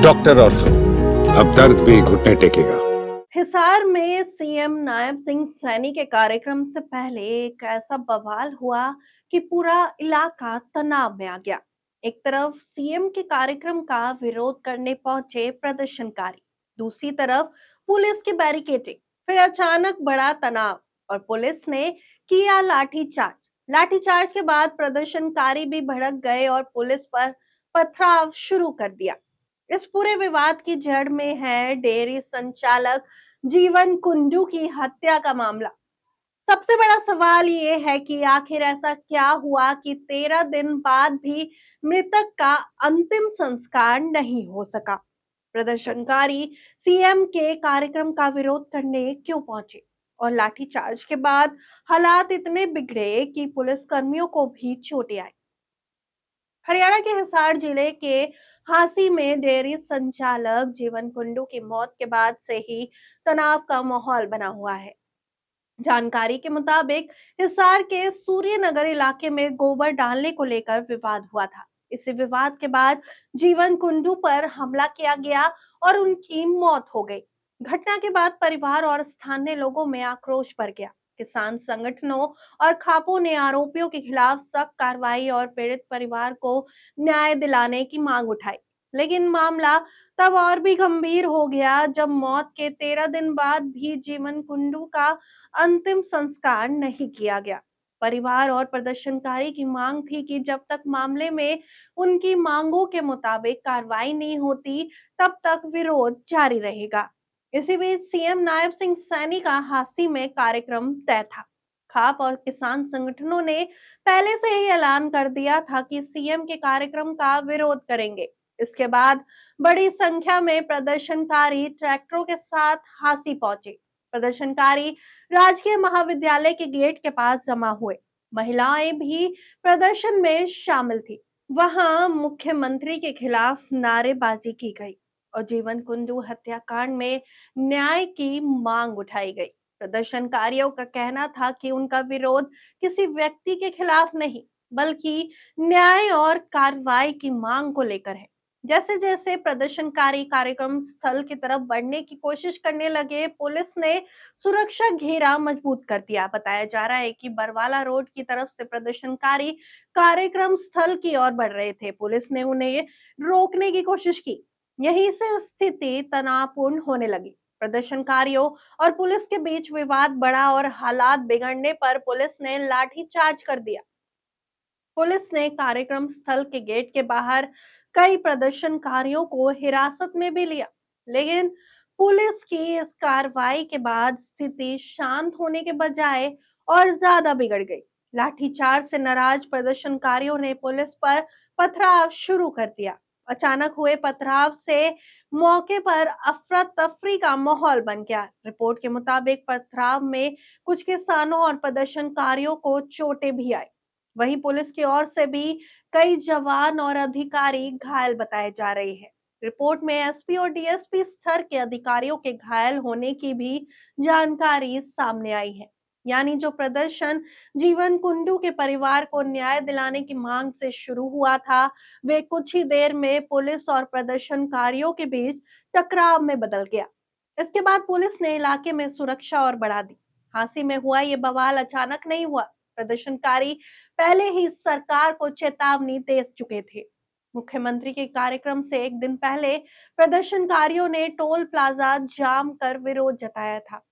Doctor ortho, अब दर्द भी घुटने टेकेगा। हिसार में सीएम नायब सिंह सैनी के कार्यक्रम से पहले एक ऐसा बवाल हुआ कि पूरा इलाका तनाव में आ गया। एक तरफ सीएम के कार्यक्रम का विरोध करने पहुंचे प्रदर्शनकारी, दूसरी तरफ पुलिस की बैरिकेडिंग। फिर अचानक बड़ा तनाव और पुलिस ने किया लाठीचार्ज। लाठीचार्ज के बाद प्रदर्शनकारी भी भड़क गए और पुलिस पर पथराव शुरू कर दिया। इस पूरे विवाद की जड़ में है डेयरी संचालक जीवन कुंडू की हत्या का मामला। सबसे बड़ा सवाल ये है कि आखिर ऐसा क्या हुआ कि 13 दिन बाद भी मृतक का अंतिम संस्कार नहीं हो सका। प्रदर्शनकारी सीएम के कार्यक्रम का विरोध करने क्यों पहुंचे और लाठीचार्ज के बाद हालात इतने बिगड़े कि पुलिस कर्मियों को भी चोटें आई। हरियाणा के हिसार जिले के हांसी में डेयरी संचालक जीवन कुंडू की मौत के बाद से ही तनाव का माहौल बना हुआ है। जानकारी के मुताबिक हिसार के सूर्यनगर इलाके में गोबर डालने को लेकर विवाद हुआ था। इसी विवाद के बाद जीवन कुंडू पर हमला किया गया और उनकी मौत हो गई। घटना के बाद परिवार और स्थानीय लोगों में आक्रोश भर गया। किसान संगठनों और खापों ने आरोपियों के खिलाफ सख्त कार्रवाई और पीड़ित परिवार को न्याय दिलाने की मांग उठाई। लेकिन मामला तब और भी गंभीर हो गया जब मौत के 13 दिन बाद भी जीवन कुंडू का अंतिम संस्कार नहीं किया गया। परिवार और प्रदर्शनकारी की मांग थी कि जब तक मामले में उनकी मांगों के मुताबिक कार्रवाई नहीं होती, तब तक विरोध जारी रहेगा। इसी बीच सीएम नायब सिंह सैनी का हांसी में कार्यक्रम तय था। खाप और किसान संगठनों ने पहले से ही ऐलान कर दिया था कि सीएम के कार्यक्रम का विरोध करेंगे। इसके बाद बड़ी संख्या में प्रदर्शनकारी ट्रैक्टरों के साथ हांसी पहुंचे। प्रदर्शनकारी राजकीय महाविद्यालय के गेट के पास जमा हुए। महिलाएं भी प्रदर्शन में शामिल थी। वहां मुख्यमंत्री के खिलाफ नारेबाजी की गई और जीवन कुंडू हत्याकांड में न्याय की मांग उठाई गई। प्रदर्शनकारियों का कहना था कि उनका विरोध किसी व्यक्ति के खिलाफ नहीं, बल्कि न्याय और कार्रवाई की मांग को लेकर है। जैसे जैसे प्रदर्शनकारी कार्यक्रम स्थल की तरफ बढ़ने की कोशिश करने लगे, पुलिस ने सुरक्षा घेरा मजबूत कर दिया। बताया जा रहा है कि बरवाला रोड की तरफ से प्रदर्शनकारी कार्यक्रम स्थल की ओर बढ़ रहे थे। पुलिस ने उन्हें रोकने की कोशिश की। यहीं से स्थिति तनावपूर्ण होने लगी। प्रदर्शनकारियों और पुलिस के बीच विवाद बढ़ा और हालात बिगड़ने पर पुलिस ने लाठीचार्ज कर दिया। पुलिस ने कार्यक्रम स्थल के गेट के बाहर कई प्रदर्शनकारियों को हिरासत में भी लिया। लेकिन पुलिस की इस कार्रवाई के बाद स्थिति शांत होने के बजाय और ज्यादा बिगड़ गई। लाठीचार्ज से नाराज प्रदर्शनकारियों ने पुलिस पर पथराव शुरू कर दिया। अचानक हुए पथराव से मौके पर अफरा तफरी का माहौल बन गया। रिपोर्ट के मुताबिक पथराव में कुछ किसानों और प्रदर्शनकारियों को चोटें भी आई। वहीं पुलिस की ओर से भी कई जवान और अधिकारी घायल बताए जा रहे हैं। रिपोर्ट में एसपी और डीएसपी स्तर के अधिकारियों के घायल होने की भी जानकारी सामने आई है। यानी जो प्रदर्शन जीवन कुंडू के परिवार को न्याय दिलाने की मांग से शुरू हुआ था, वे कुछ ही देर में पुलिस और प्रदर्शनकारियों के बीच टकराव में बदल गया। इसके बाद पुलिस ने इलाके में सुरक्षा और बढ़ा दी। हांसी में हुआ ये बवाल अचानक नहीं हुआ। प्रदर्शनकारी पहले ही सरकार को चेतावनी दे चुके थे। मुख्यमंत्री के कार्यक्रम से एक दिन पहले प्रदर्शनकारियों ने टोल प्लाजा जाम कर विरोध जताया था।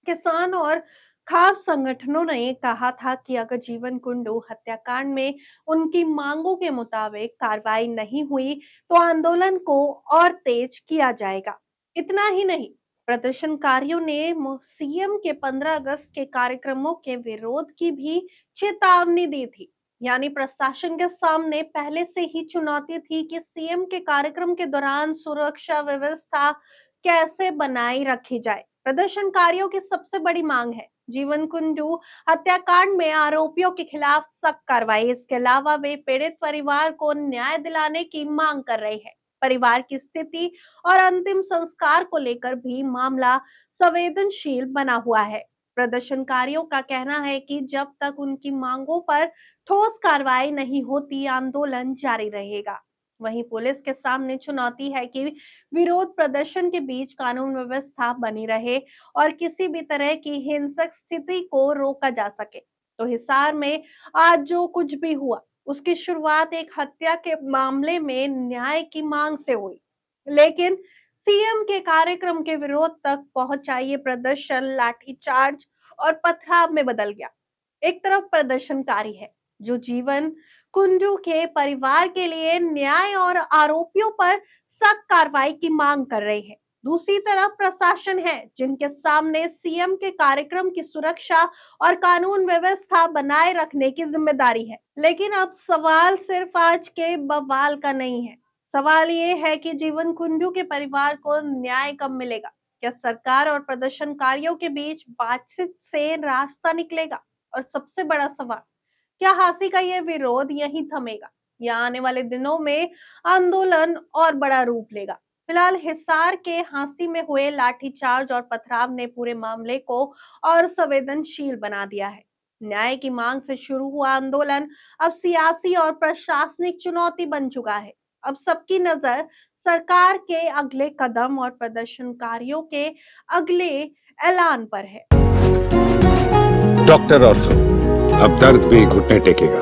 किसान और खाप संगठनों ने कहा था कि अगर जीवन कुंडू हत्याकांड में उनकी मांगों के मुताबिक कार्रवाई नहीं हुई, तो आंदोलन को और तेज किया जाएगा। इतना ही नहीं, प्रदर्शनकारियों ने सीएम के 15 अगस्त के कार्यक्रमों के विरोध की भी चेतावनी दी थी। यानी प्रशासन के सामने पहले से ही चुनौती थी कि सीएम के कार्यक्रम के दौरान सुरक्षा व्यवस्था कैसे बनाई रखी जाए। प्रदर्शनकारियों की सबसे बड़ी मांग है जीवन कुंडू हत्याकांड में आरोपियों के खिलाफ सख्त कार्रवाई। इसके अलावा वे पीड़ित परिवार को न्याय दिलाने की मांग कर रहे हैं। परिवार की स्थिति और अंतिम संस्कार को लेकर भी मामला संवेदनशील बना हुआ है। प्रदर्शनकारियों का कहना है कि जब तक उनकी मांगों पर ठोस कार्रवाई नहीं होती, आंदोलन जारी रहेगा। वहीं पुलिस के सामने चुनौती है कि विरोध प्रदर्शन के बीच कानून व्यवस्था बनी रहे और किसी भी तरह की हिंसक स्थिति को रोका जा सके। तो हिसार में आज जो कुछ भी हुआ, उसकी शुरुआत एक हत्या के मामले में न्याय की मांग से हुई, लेकिन सीएम के कार्यक्रम के विरोध तक पहुंचा ये प्रदर्शन लाठीचार्ज और पथराव में बदल गया। एक तरफ प्रदर्शनकारी है जो जीवन कुंडू के परिवार के लिए न्याय और आरोपियों पर सख्त कार्रवाई की मांग कर रहे हैं। दूसरी तरफ प्रशासन है जिनके सामने सीएम के कार्यक्रम की सुरक्षा और कानून व्यवस्था बनाए रखने की जिम्मेदारी है। लेकिन अब सवाल सिर्फ आज के बवाल का नहीं है। सवाल ये है कि जीवन कुंडू के परिवार को न्याय कब मिलेगा? क्या सरकार और प्रदर्शनकारियों के बीच बातचीत से रास्ता निकलेगा? और सबसे बड़ा सवाल, क्या हांसी का ये विरोध यहीं थमेगा या आने वाले दिनों में आंदोलन और बड़ा रूप लेगा? फिलहाल हिसार के हांसी में हुए लाठीचार्ज और पथराव ने पूरे मामले को और संवेदनशील बना दिया है। न्याय की मांग से शुरू हुआ आंदोलन अब सियासी और प्रशासनिक चुनौती बन चुका है। अब सबकी नजर सरकार के अगले कदम और प्रदर्शनकारियों के अगले ऐलान पर है। डॉक्टर ऑर्थो, अब दर्द भी घुटने टेकेगा।